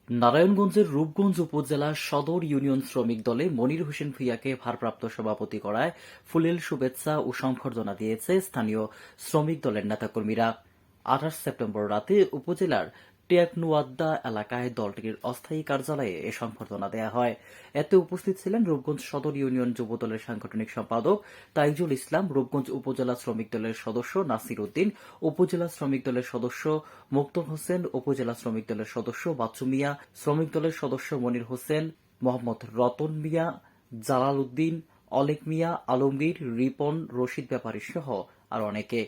নারায়ণগঞ্জের রূপগঞ্জ উপজেলা সদর ইউনিয়ন শ্রমিক দলে মনির হোসেন ভূঁইয়াকে ভারপ্রাপ্ত সভাপতি করায় ফুলেল শুভেচ্ছা ও সংবর্ধনা দিয়েছে স্থানীয় শ্রমিক দলের নেতাকর্মীরা। ২৮ সেপ্টেম্বর রাতে উপজেলার টেকনুয়াদ্দা এলাকায় দলটির অস্থায়ী কার্যালয়ে এ সংবর্ধনা দেওয়া হয়। এতে উপস্থিত ছিলেন রূপগঞ্জ সদর ইউনিয়ন যুব দলের সাংগঠনিক সম্পাদক তাইজুল ইসলাম, রূপগঞ্জ উপজেলা শ্রমিক দলের সদস্য নাসির উদ্দিন, উপজেলা শ্রমিক দলের সদস্য মুক্তম হোসেন, উপজেলা শ্রমিক দলের সদস্য বাচ্চু মিয়া, শ্রমিক দলের সদস্য মনির হোসেন, মোহাম্মদ রতন মিয়া, জালাল উদ্দিন, অলেক মিয়া, আলমগীর, রিপন, রশিদ ব্যাপারী সহ আর অনেকে।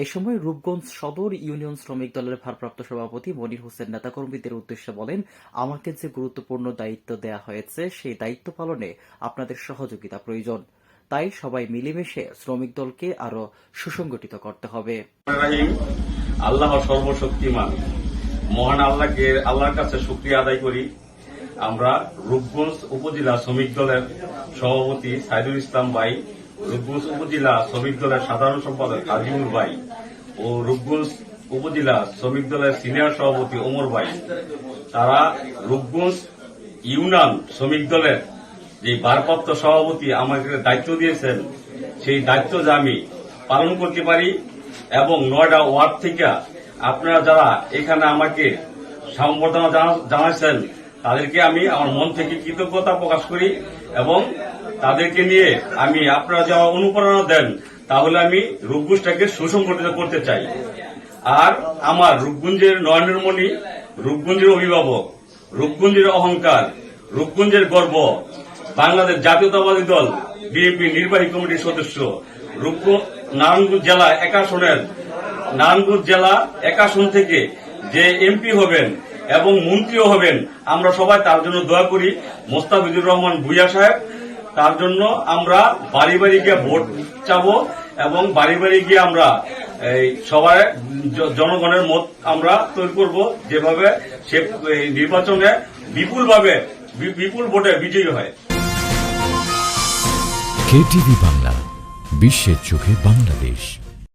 এ সময় রূপগঞ্জ সদর ইউনিয়ন শ্রমিক দলের ভারপ্রাপ্ত সভাপতি মনির হোসেন নেতাকর্মীদের উদ্দেশ্যে বলেন, আমাকে যে গুরুত্বপূর্ণ দায়িত্ব দেয়া হয়েছে সেই দায়িত্ব পালনে আপনাদের সহযোগিতা প্রয়োজন। তাই সবাই মিলেমিশে শ্রমিক দলকে আরো সুসংগঠিত করতে হবে। আল্লাহ সর্বশক্তিমান, মহান আল্লাহর কাছে শুকরিয়া আদায় করি। আমরা রূপগঞ্জ উপজেলা শ্রমিক দলের সভাপতি সাইদুল ইসলাম ভাই, রূপগঞ্জ উপজেলা শ্রমিক দলের সাধারণ সম্পাদক আজিমুল ভাই ও রূপগঞ্জ উপজেলা শ্রমিক দলের সিনিয়র সভাপতি ওমর ভাই, তারা রূপগঞ্জ ইউনিয়ন শ্রমিক দলের যে ভারপ্রাপ্ত সভাপতি আমাকে দায়িত্ব দিয়েছেন, সেই দায়িত্ব যে আমি পালন করতে পারি এবং ৯টা ওয়ার্ড থেকে আপনারা যারা এখানে আমাকে সম্বর্ধনা জানাচ্ছেন তাদেরকে আমি আমার মন থেকে কৃতজ্ঞতা প্রকাশ করি এবং তাদেরকে নিয়ে আমি আপনারা যারা অনুপ্রেরণা দেন তাহলে আমি রূপগঞ্জটাকে সুসংগঠিত করতে চাই। আর আমার রূপগঞ্জের নয়নের মণি, রূপগঞ্জের অভিভাবক, রূপগঞ্জের অহংকার, রূপগঞ্জের গর্ব, বাংলাদেশ জাতীয়তাবাদী দল বিএনপি নির্বাহী কমিটির সদস্য, নারায়ণগঞ্জ জেলা এক আসন থেকে যে এমপি হবেন এবং মন্ত্রীও হবেন, আমরা সবাই তার জন্য দোয়া করি। মোস্তাফিজুর রহমান ভূঁইয়া সাহেব, তার জন্য আমরা বাড়ি বাড়ি গিয়ে ভোট চাবো এবং বাড়ি বাড়ি গিয়ে আমরা সবাই জনগণের মত আমরা তৈরি করব, যেভাবে সে নির্বাচনে বিপুল ভোটে বিজয়ী হয়। কেটিভি বাংলা, বিশ্বের চোখে বাংলাদেশ।